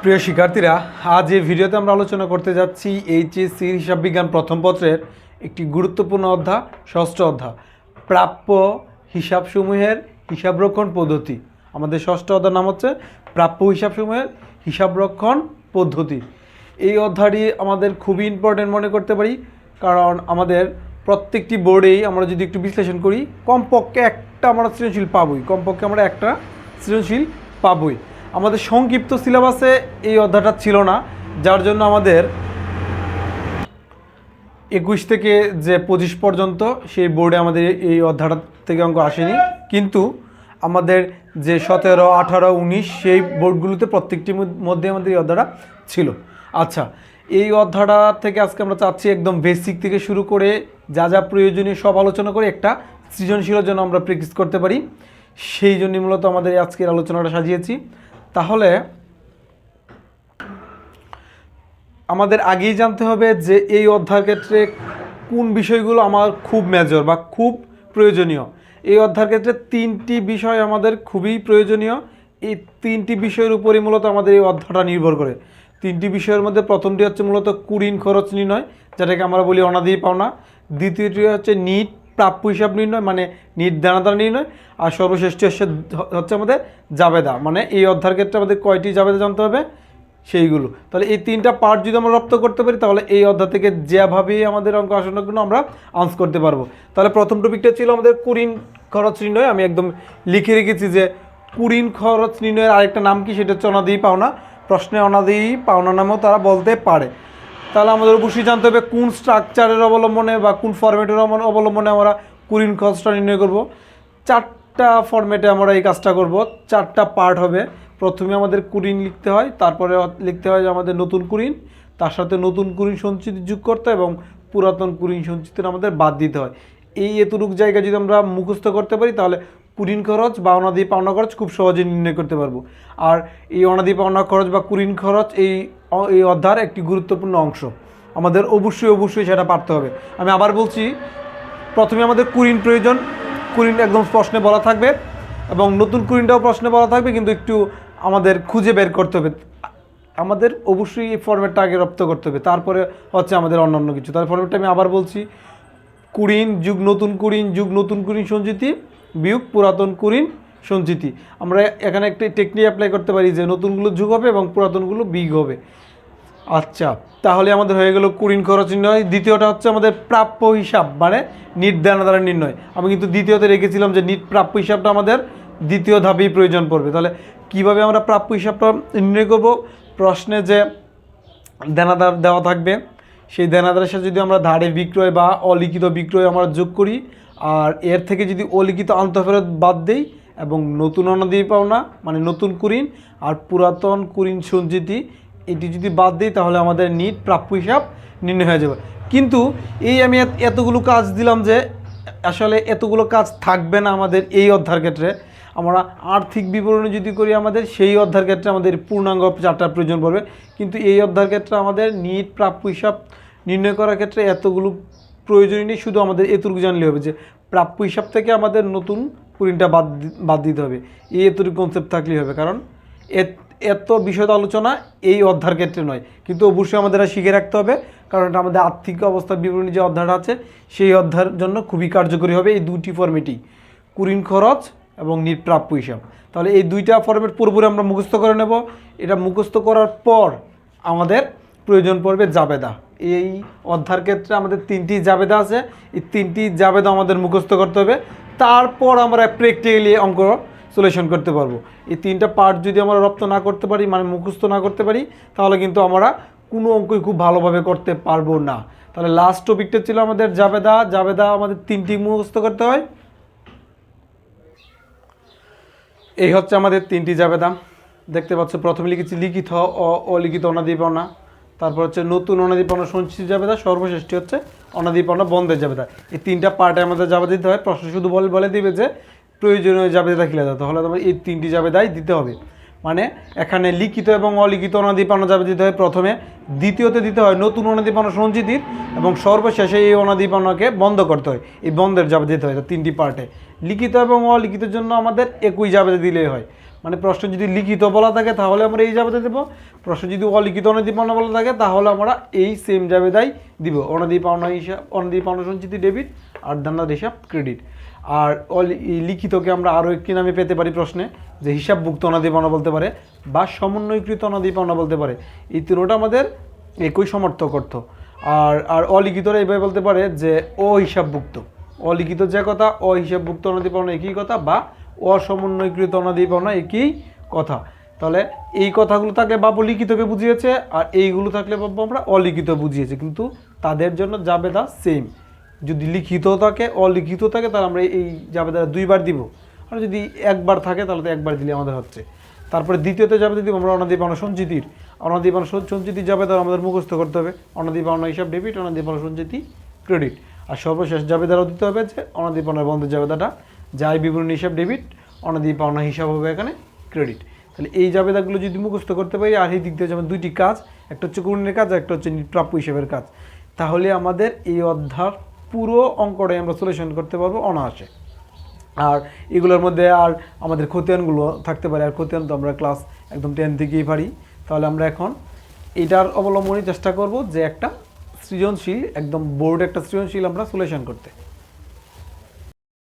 প্রিয় শিক্ষার্থীরা, আজ এই ভিডিওতে আমরা আলোচনা করতে যাচ্ছি এইচএসসির হিসাব বিজ্ঞান প্রথম পত্রের একটি গুরুত্বপূর্ণ অধ্যায়, ষষ্ঠ অধ্যায় প্রাপ্য হিসাবসমূহের হিসাবরক্ষণ পদ্ধতি। আমাদের ষষ্ঠ অধ্যায়ের নাম হচ্ছে প্রাপ্য হিসাবসমূহের হিসাবরক্ষণ পদ্ধতি। এই অধ্যায়টি আমাদের খুবই ইম্পর্টেন্ট মনে করতে পারি, কারণ আমাদের প্রত্যেকটি বোর্ডেই আমরা যদি একটু বিশ্লেষণ করি কমপক্ষে একটা আমরা সৃজনশীল পাবই। আমাদের সংক্ষিপ্ত সিলেবাসে এই অধ্যায়টা ছিল না, যার জন্য আমাদের 21 থেকে যে 25 পর্যন্ত সেই বোর্ডে আমাদের এই অধ্যায়টা থেকে অঙ্ক আসেনি, কিন্তু আমাদের যে 17, 18, 19 সেই বোর্ডগুলোতে প্রত্যেকটির মধ্যে আমাদের এই অধ্যায়টা ছিল। আচ্ছা, এই অধ্যায়টা থেকে আজকে আমরা চাচ্ছি একদম বেসিক থেকে শুরু করে যা যা প্রয়োজনীয় সব আলোচনা করে একটা সৃজনশীলের জন্য আমরা প্র্যাকটিস করতে পারি, সেই জন্যই মূলত আমাদের আজকের আলোচনাটা সাজিয়েছি। তাহলে আমাদের আগেই জানতে হবে যে এই অধ্যায়ের ক্ষেত্রে কোন বিষয়গুলো আমার খুব মেজর বা খুব প্রয়োজনীয়। এই অধ্যায়ের ক্ষেত্রে 3টি বিষয় আমাদের খুবই প্রয়োজনীয়। এই 3টি বিষয়ের উপরই মূলত আমাদের এই অধ্যায়টা নির্ভর করে। 3টি বিষয়ের মধ্যে প্রথমটি হচ্ছে মূলত কুড়িন খরচ নির্ণয়, যেটাকে আমরা বলি অনাদি পাওনা। দ্বিতীয়টি হচ্ছে নিট প্রাপ্য হিসাব নির্ণয়, মানে নিট দানাদার নির্ণয়। আর সর্বশ্রেষ্ঠ হচ্ছে আমাদের জাবেদা, মানে এই অধ্যায়ের ক্ষেত্রে আমাদের কয়টি জাবেদা জানতে হবে সেইগুলো। তাহলে এই 3টা পার্ট যদি আমরা রপ্ত করতে পারি, তাহলে এই অধ্যায় থেকে যেভাবেই আমাদের অঙ্ক আসানোর আমরা আনসার করতে পারবো। তাহলে প্রথম টপিকটা ছিল আমাদের কুড়িন খরচ নির্ণয়। আমি একদম লিখে রেখেছি যে কুড়িন খরচ নির্ণয়ের আরেকটা নাম কি, সেটা হচ্ছে অনাদি পাওনা। প্রশ্নে অনাদি পাওনা নামেও তারা বলতে পারে। তাহলে আমাদের অবশ্যই জানতে হবে কোন স্ট্রাকচারের অবলম্বনে বা কোন ফরম্যাটের অবলম্বনে আমরা কুড়িন খরচটা নির্ণয় করব। 4টা ফরম্যাটে আমরা এই কাজটা করব, 4টা পার্ট হবে। প্রথমে আমাদের কুড়িন লিখতে হয়, তারপরে লিখতে হয় যে আমাদের নতুন কুড়িন, তার সাথে নতুন কুড়িন সঞ্চিতি যোগ করতে এবং পুরাতন কুড়িন সঞ্চিতি আমাদের বাদ দিতে হয়। এই এতটুকু জায়গা যদি আমরা মুখস্থ করতে পারি, তাহলে কুড়িন খরচ বা অনাদি পাওনা খরচ খুব সহজে নির্ণয় করতে পারবো। আর এই অনাদি পাওনা খরচ বা কুড়িন খরচ এই অধ্যায়ের একটি গুরুত্বপূর্ণ অংশ, আমাদের অবশ্যই সেটা পারতে হবে। আমি আবার বলছি, প্রথমে আমাদের কুড়িন প্রয়োজন, কুড়িন একদম প্রশ্নে বলা থাকবে এবং নতুন কুড়িনটাও প্রশ্নে বলা থাকবে, কিন্তু একটু আমাদের খুঁজে বের করতে হবে। আমাদের অবশ্যই এই ফরম্যাটটা আগে রপ্ত করতে হবে, তারপরে হচ্ছে আমাদের অন্যান্য কিছু। তার ফরম্যাটটা আমি আবার বলছি, কুড়িন যুগ নতুন কুড়িন সঞ্চিতি বিয়োগ পুরাতন কুড়িন সঞ্চিতি। আমরা এখানে একটা টেকনিক অ্যাপ্লাই করতে পারি যে নতুনগুলো যোগ হবে এবং পুরাতনগুলো বিয়োগ হবে। আচ্ছা, তাহলে আমাদের হয়ে গেল কুড়িন খরচ নির্ণয়। দ্বিতীয়টা হচ্ছে আমাদের প্রাপ্য হিসাব, মানে নিট দানাদার নির্ণয়। আমি কিন্তু দ্বিতীয়তে রেখেছিলাম যে নিট প্রাপ্য হিসাবটা আমাদের দ্বিতীয় ধাপেই প্রয়োজন পড়বে। তাহলে কিভাবে আমরা প্রাপ্য হিসাবটা নির্ণয় করব? প্রশ্নে যে দানাদার দেওয়া থাকবে, সেই দানাদারের সাথে যদি আমরা ধারে বিক্রয় বা অলিখিত বিক্রয় আমরা যোগ করি, আর এর থেকে যদি অলিখিত আন্তঃফেরত বাদ দেই এবং নতুন অনাদি পাওনা মানে নতুন কুড়িন আর পুরাতন কুড়িন সঞ্চিতি এটি যদি বাদ দিই, তাহলে আমাদের নিট প্রাপ্য হিসাব নির্ণয় হয়ে যাবে। কিন্তু এই আমি এতগুলো কাজ দিলাম যে আসলে এতগুলো কাজ থাকবে না আমাদের এই অধ্যায়ের ক্ষেত্রে। আমরা আর্থিক বিবরণী যদি করি আমাদের সেই অধ্যায়ের ক্ষেত্রে আমাদের পূর্ণাঙ্গ 4টা প্রয়োজন পড়বে, কিন্তু এই অধ্যায়ের ক্ষেত্রে আমাদের নিট প্রাপ্য হিসাব নির্ণয় করার ক্ষেত্রে এতগুলো প্রয়োজনই নেই। শুধু আমাদের এতটুকু জানলে হবে যে প্রাপ্য হিসাব থেকে আমাদের নতুন কুড়িনটা বাদ দিতে হবে, এই এতটুকু কনসেপ্ট থাকলেই হবে। কারণ এত বিষয় আলোচনা এই অধ্যায়ের ক্ষেত্রে নয়, কিন্তু অবশ্যই আমাদের শিখে রাখতে হবে, কারণ এটা আমাদের আর্থিক অবস্থার বিবরণী যে অধ্যায়টা আছে সেই অধ্যায়ের জন্য খুবই কার্যকরী হবে এই 2টি ফরম্যাটই, কুড়িন খরচ এবং নিট প্রাপ্য হিসাব। তাহলে এই 2টা ফরম্যাট পুরোপুরি আমরা মুখস্থ করে নেব। এটা মুখস্থ করার পর আমাদের প্রয়োজন পড়বে জাবেদা। এই অধ্যায়ের ক্ষেত্রে আমাদের 3টি জাবেদা আছে, এই 3টি জাবেদা আমাদের মুখস্থ করতে হবে, তারপর আমরা প্র্যাকটিক্যালি অঙ্ক সলিউশন করতে পারবো। এই 3টা পার্ট যদি আমরা রপ্ত না করতে পারি, মানে মুখস্থ না করতে পারি, তাহলে কিন্তু আমরা কোনো অঙ্কই খুব ভালোভাবে করতে পারবো না। তাহলে লাস্ট টপিকটা ছিল আমাদের জাবেদা আমাদের 3টি মুখস্থ করতে হয়। এই হচ্ছে আমাদের 3টি জাবেদা, দেখতে পাচ্ছ। প্রথমে লিখেছি লিখিত অলিখিত অনাদি পাওনা, তারপর হচ্ছে নতুন অনাদি পাওনা সঞ্চিত জাবেদা, সর্বশেষটি হচ্ছে অনাদি পাওনা বন্ধের জাবেদা। এই 3টা পার্টে আমাদের জাবেদা দিতে হয়। প্রশ্ন শুধু বলে দিবে যে প্রয়োজনীয় জাবেদা খিলা দাও, তাহলে তোমার এই 3টি জাবেদাই দিতে হবে। মানে এখানে লিখিত এবং অলিখিত অনাদি পাওনা জাবেদা দিতে হয় প্রথমে, দ্বিতীয়তে দিতে হয় নতুন অনাদি পাওনা সঞ্চিতির, এবং সর্বশেষে এই অনাদি পাওনাকে বন্ধ করতে হয়, এই বন্ধের জাবেদা দিতে হয়। 3টি পার্টে লিখিত এবং অলিখিতের জন্য আমাদের একই জাবেদা দিলেই হয়। মানে প্রশ্ন যদি লিখিত বলা থাকে তাহলে আমরা এই জাবেদা দেব, প্রশ্ন যদি অলিখিত অনাদি পাওনা বলা থাকে তাহলে আমরা এই সেম জাবেদাই দিব, অনাদি পাওনা হিসাব, অনাদি পাওনা সঞ্চিতি ডেবিট আর দানাদার হিসাব ক্রেডিট। আর লিখিতকে আমরা আরও একটি নামে পেতে পারি প্রশ্নে, যে হিসাবভুক্ত অনাদি পাওনা বলতে পারে বা সমন্বয়কৃত অনাদি পাওনা বলতে পারে। এই তিনোটা আমাদের একই সমর্থক অর্থ। আর অলিখিতরা এইভাবে বলতে পারে যে অহিসাবভুক্ত, অলিখিত যে কথা, অহিসাবভুক্ত অনাদি পাওনা একই কথা, বা অসমন্বয়কৃত অনাদি পাওনা একই কথা। তাহলে এই কথাগুলো থাকলে বাবু লিখিতকে বুঝিয়েছে, আর এইগুলো থাকলে বাবু আমরা অলিখিত বুঝিয়েছে, কিন্তু তাদের জন্য জাবেদা সেম। যদি লিখিত থাকে অলিখিত থাকে তাহলে আমরা এই জাবেদা দুইবার দিব, আর যদি একবার থাকে তাহলে তো একবার দিলে আমাদের হচ্ছে। তারপরে দ্বিতীয়তে জাবেদা দিব আমরা অনাদি পাওনা সঞ্চিতির। অনাদি পাওনা সঞ্চিতি জাবেদা আমাদের মুখস্থ করতে হবে, অনাদি পাওনা হিসাব ডেবিট, অনাদি পাওনা সঞ্চিতি ক্রেডিট। আর সর্বশেষ জাবেদারও দিতে হবে যে অনাদি পাওনার বন্ধের জাবেদাটা, যাই বিবরণী হিসাব ডেবিট, অনাদি পাওনা হিসাব হবে এখানে ক্রেডিট। তাহলে এই জাবেদাগুলো যদি মুখস্থ করতে পারি, আর এই দিক দিয়ে যেমন দুইটি কাজ, একটা হচ্ছে গুণনের কাজ, একটা হচ্ছে প্রাপ্য হিসাবের কাজ, তাহলে আমাদের এই অধ্যায় পুরো অঙ্কটাই আমরা সলিউশন করতে পারবো অনায়াসে। আর এগুলোর মধ্যে আর আমাদের খতিয়ানগুলো থাকতে পারে, আর খতিয়ান তো আমরা ক্লাস একদম 10 থেকেই পারি। তাহলে আমরা এখন এটার অবলম্বনে চেষ্টা করব যে একটা সৃজনশীল, একদম বোর্ড একটা সৃজনশীল আমরা সলিউশন করতে।